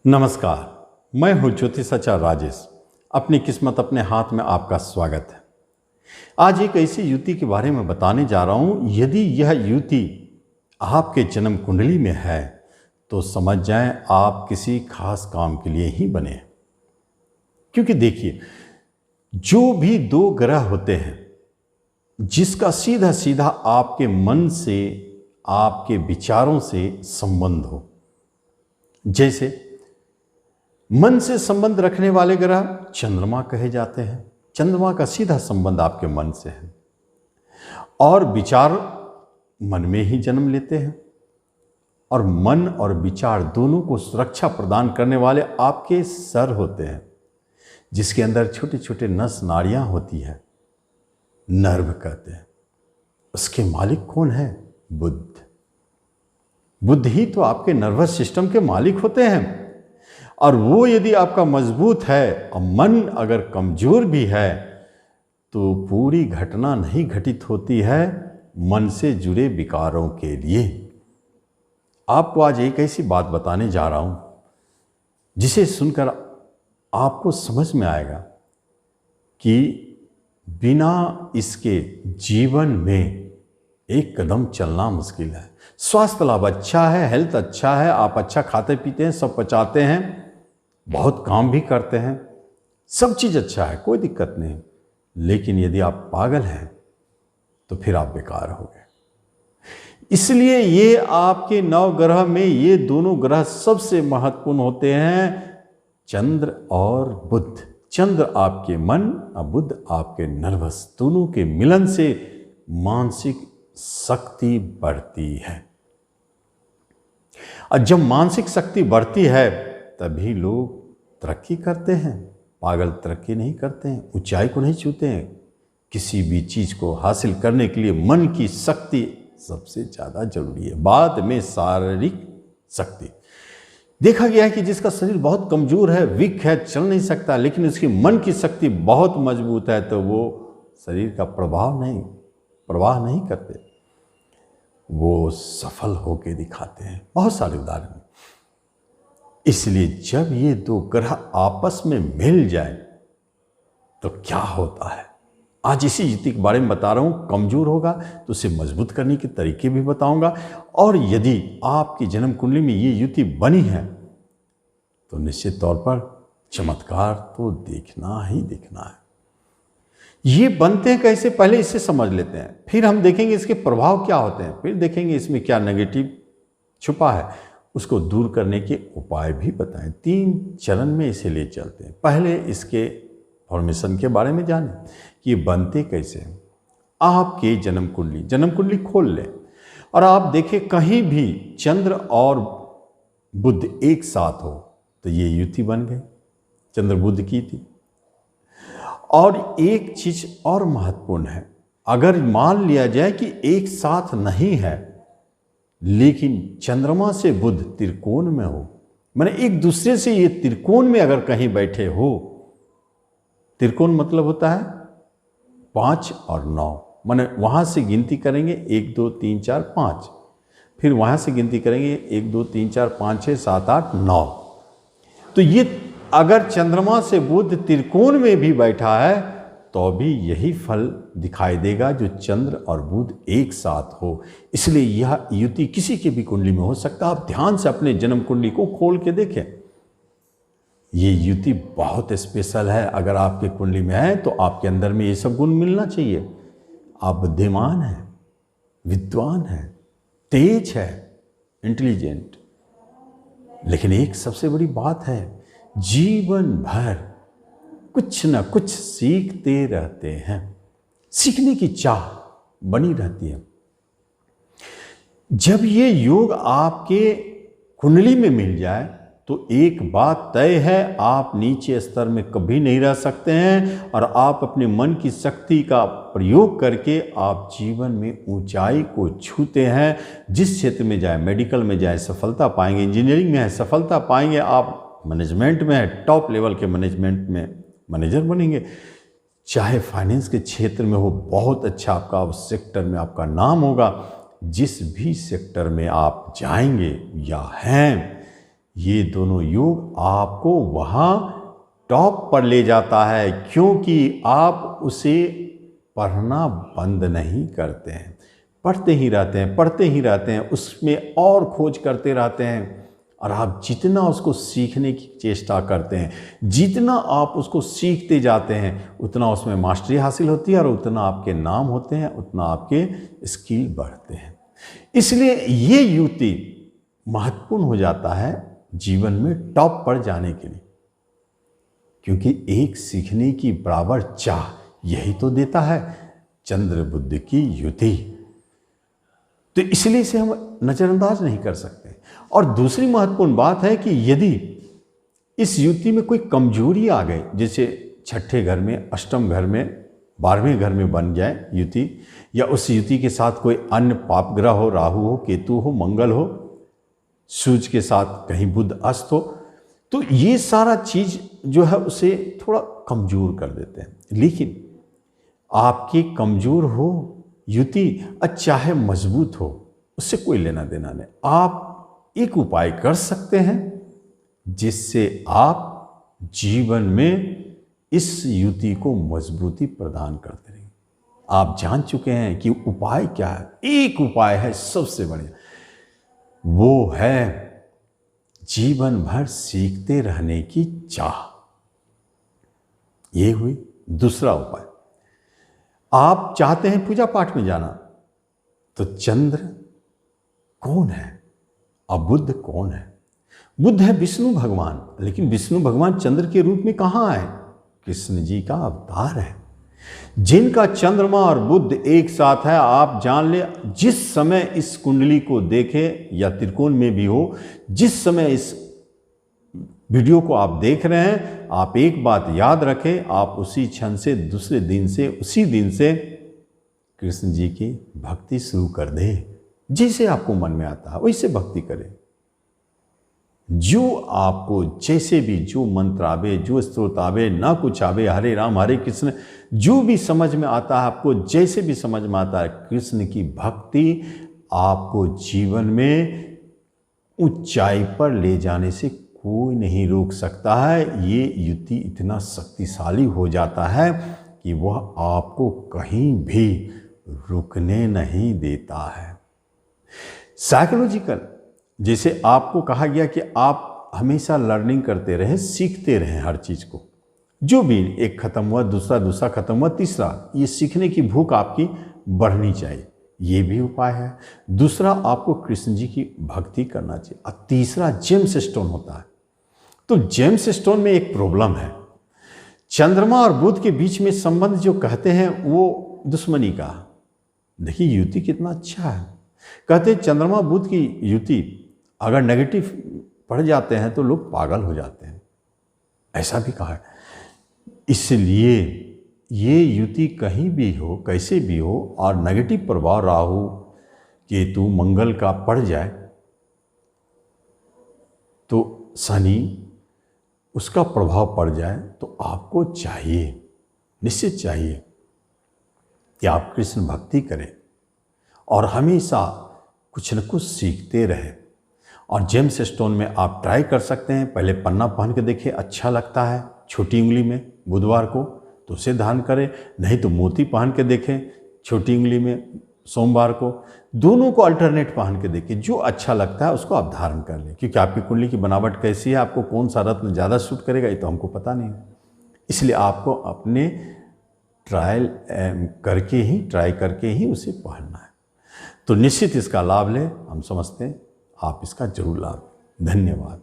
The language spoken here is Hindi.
नमस्कार, मैं हूं ज्योतिषाचार्य राजेश। अपनी किस्मत अपने हाथ में आपका स्वागत है। आज एक ऐसी युति के बारे में बताने जा रहा हूं। यदि यह युति आपके जन्म कुंडली में है तो समझ जाएं आप किसी खास काम के लिए ही बने हैं। क्योंकि देखिए, जो भी दो ग्रह होते हैं जिसका सीधा सीधा आपके मन से, आपके विचारों से संबंध हो, जैसे मन से संबंध रखने वाले ग्रह चंद्रमा कहे जाते हैं। चंद्रमा का सीधा संबंध आपके मन से है और विचार मन में ही जन्म लेते हैं। और मन और विचार दोनों को सुरक्षा प्रदान करने वाले आपके सर होते हैं, जिसके अंदर छोटे छोटे नस नाड़ियां होती है, नर्व कहते हैं। उसके मालिक कौन है? बुध। बुध ही तो आपके नर्वस सिस्टम के मालिक होते हैं। और वो यदि आपका मजबूत है और मन अगर कमजोर भी है तो पूरी घटना नहीं घटित होती है मन से जुड़े विकारों के लिए। आपको आज एक ऐसी बात बताने जा रहा हूं जिसे सुनकर आपको समझ में आएगा कि बिना इसके जीवन में एक कदम चलना मुश्किल है। स्वास्थ्य लाभ अच्छा है, हेल्थ अच्छा है, आप अच्छा खाते पीते हैं, सब पचाते हैं, बहुत काम भी करते हैं, सब चीज़ अच्छा है, कोई दिक्कत नहीं। लेकिन यदि आप पागल हैं तो फिर आप बेकार हो गए। इसलिए ये आपके नवग्रह में ये दोनों ग्रह सबसे महत्वपूर्ण होते हैं, चंद्र और बुध। चंद्र आपके मन और बुध आपके नर्वस, दोनों के मिलन से मानसिक शक्ति बढ़ती है। और जब मानसिक शक्ति बढ़ती है तभी लोग तरक्की करते हैं। पागल तरक्की नहीं करते हैं, ऊंचाई को नहीं छूते हैं। किसी भी चीज को हासिल करने के लिए मन की शक्ति सबसे ज्यादा जरूरी है, बाद में शारीरिक शक्ति। देखा गया है कि जिसका शरीर बहुत कमजोर है, वीक है, चल नहीं सकता, लेकिन उसकी मन की शक्ति बहुत मजबूत है तो वो शरीर का प्रवाह नहीं करते, वो सफल होके दिखाते हैं। बहुत सारे उदाहरण। इसलिए जब ये दो ग्रह आपस में मिल जाए तो क्या होता है, आज इसी युति के बारे में बता रहा हूं। कमजोर होगा तो उसे मजबूत करने के तरीके भी बताऊंगा। और यदि आपकी जन्म कुंडली में ये युति बनी है तो निश्चित तौर पर चमत्कार तो देखना ही देखना है। ये बनते हैं कैसे, पहले इसे समझ लेते हैं, फिर हम देखेंगे इसके प्रभाव क्या होते हैं, फिर देखेंगे इसमें क्या नेगेटिव छुपा है, उसको दूर करने के उपाय भी बताएं। 3 चरण में इसे ले चलते हैं। पहले इसके फॉर्मेशन के बारे में जानें कि ये बनते कैसे हैं। आपके जन्म कुंडली खोल लें और आप देखें कहीं भी चंद्र और बुध एक साथ हो तो ये युति बन गई, चंद्र बुध की थी। और एक चीज और महत्वपूर्ण है, अगर मान लिया जाए कि एक साथ नहीं है लेकिन चंद्रमा से बुध त्रिकोण में हो, माने एक दूसरे से ये त्रिकोण में अगर कहीं बैठे हो, त्रिकोण मतलब होता है 5 और 9, माने वहां से गिनती करेंगे 1 2 3 4 5, फिर वहां से गिनती करेंगे 1 2 3 4 5 6 7 8 9। तो ये अगर चंद्रमा से बुध त्रिकोण में भी बैठा है तो भी यही फल दिखाई देगा जो चंद्र और बुध एक साथ हो। इसलिए यह युति किसी की भी कुंडली में हो सकता है। आप ध्यान से अपने जन्म कुंडली को खोल के देखें। ये युति बहुत स्पेशल है। अगर आपके कुंडली में है तो आपके अंदर में ये सब गुण मिलना चाहिए। आप बुद्धिमान हैं, विद्वान हैं, तेज है, इंटेलिजेंट। लेकिन एक सबसे बड़ी बात है, जीवन भर कुछ न कुछ सीखते रहते हैं, सीखने की चाह बनी रहती है। जब ये योग आपके कुंडली में मिल जाए तो एक बात तय है, आप नीचे स्तर में कभी नहीं रह सकते हैं और आप अपने मन की शक्ति का प्रयोग करके आप जीवन में ऊंचाई को छूते हैं। जिस क्षेत्र में जाए, मेडिकल में जाए सफलता पाएंगे, इंजीनियरिंग में है सफलता पाएंगे, आप मैनेजमेंट में है टॉप लेवल के मैनेजमेंट में मैनेजर बनेंगे, चाहे फाइनेंस के क्षेत्र में हो, बहुत अच्छा आपका उस सेक्टर में आपका नाम होगा। जिस भी सेक्टर में आप जाएंगे या हैं, ये दोनों योग आपको वहाँ टॉप पर ले जाता है, क्योंकि आप उसे पढ़ना बंद नहीं करते हैं, पढ़ते ही रहते हैं, पढ़ते ही रहते हैं, उसमें और खोज करते रहते हैं। और आप जितना उसको सीखने की चेष्टा करते हैं, जितना आप उसको सीखते जाते हैं, उतना उसमें मास्टरी हासिल होती है और उतना आपके नाम होते हैं, उतना आपके स्किल बढ़ते हैं। इसलिए ये युक्ति महत्वपूर्ण हो जाता है जीवन में टॉप पर जाने के लिए, क्योंकि एक सीखने की बराबर चाह यही तो देता है चंद्र बुद्ध की युति। तो इसलिए इसे हम नज़रअंदाज नहीं कर सकते। और दूसरी महत्वपूर्ण बात है कि यदि इस युति में कोई कमजोरी आ गई, जैसे छठे घर में, अष्टम घर में, 12वें घर में बन जाए युति, या उस युति के साथ कोई अन्य पाप ग्रह हो, राहु हो, केतु हो, मंगल हो, सूर्य के साथ कहीं बुध अस्त हो, तो ये सारा चीज जो है उसे थोड़ा कमजोर कर देते हैं। लेकिन आपकी कमजोर हो युति, चाहे मजबूत हो, उससे कोई लेना देना नहीं। आप एक उपाय कर सकते हैं जिससे आप जीवन में इस युति को मजबूती प्रदान करते रहेंगे। आप जान चुके हैं कि उपाय क्या है। एक उपाय है सबसे बढ़िया, वो है जीवन भर सीखते रहने की चाह। ये हुई दूसरा उपाय। आप चाहते हैं पूजा पाठ में जाना, तो चंद्र कौन है और बुद्ध कौन है? बुद्ध है विष्णु भगवान, लेकिन विष्णु भगवान चंद्र के रूप में कहाँ आए? कृष्ण जी का अवतार है। जिनका चंद्रमा और बुद्ध एक साथ है, आप जान ले, जिस समय इस कुंडली को देखें या त्रिकोण में भी हो, जिस समय इस वीडियो को आप देख रहे हैं, आप एक बात याद रखें, आप उसी क्षण से, दूसरे दिन से, उसी दिन से कृष्ण जी की भक्ति शुरू कर दें। जैसे आपको मन में आता है वैसे भक्ति करें। जो आपको जैसे भी, जो मंत्र आवे, जो स्तोत्र आवे, ना कुछ आवे, हरे राम हरे कृष्ण, जो भी समझ में आता है आपको, जैसे भी समझ में आता है, कृष्ण की भक्ति आपको जीवन में ऊंचाई पर ले जाने से कोई नहीं रोक सकता है। ये युति इतना शक्तिशाली हो जाता है कि वह आपको कहीं भी रुकने नहीं देता है। साइकोलॉजिकल, जैसे आपको कहा गया कि आप हमेशा लर्निंग करते रहे, सीखते रहे हर चीज को, जो भी एक खत्म हुआ, दूसरा खत्म हुआ, तीसरा, ये सीखने की भूख आपकी बढ़नी चाहिए। ये भी उपाय है। दूसरा, आपको कृष्ण जी की भक्ति करना चाहिए। और तीसरा जेम्स स्टोन होता है। तो जेम्स स्टोन में एक प्रॉब्लम है, चंद्रमा और बुध के बीच में संबंध जो कहते हैं वो दुश्मनी का। देखिए युति कितना अच्छा है। कहते हैं चंद्रमा बुध की युति अगर नेगेटिव पड़ जाते हैं तो लोग पागल हो जाते हैं, ऐसा भी कहा है। इसलिए ये युति कहीं भी हो, कैसे भी हो, और नेगेटिव प्रभाव राहु केतु मंगल का पड़ जाए तो शनि उसका प्रभाव पड़ जाए, तो आपको चाहिए, निश्चित चाहिए कि आप कृष्ण भक्ति करें और हमेशा कुछ न कुछ सीखते रहें। और जेम्स स्टोन में आप ट्राई कर सकते हैं। पहले पन्ना पहन के देखिए, अच्छा लगता है छोटी उंगली में बुधवार को तो उसे धारण करें, नहीं तो मोती पहन के देखें छोटी उंगली में सोमवार को। दोनों को अल्टरनेट पहन के देखिए, जो अच्छा लगता है उसको आप धारण कर लें। क्योंकि आपकी कुंडली की बनावट कैसी है, आपको कौन सा रत्न ज़्यादा सूट करेगा, ये तो हमको पता नहीं। इसलिए आपको अपने ट्राई करके ही उसे पहनना है। तो निश्चित इसका लाभ लें, हम समझते हैं आप इसका जरूर लाभ। धन्यवाद।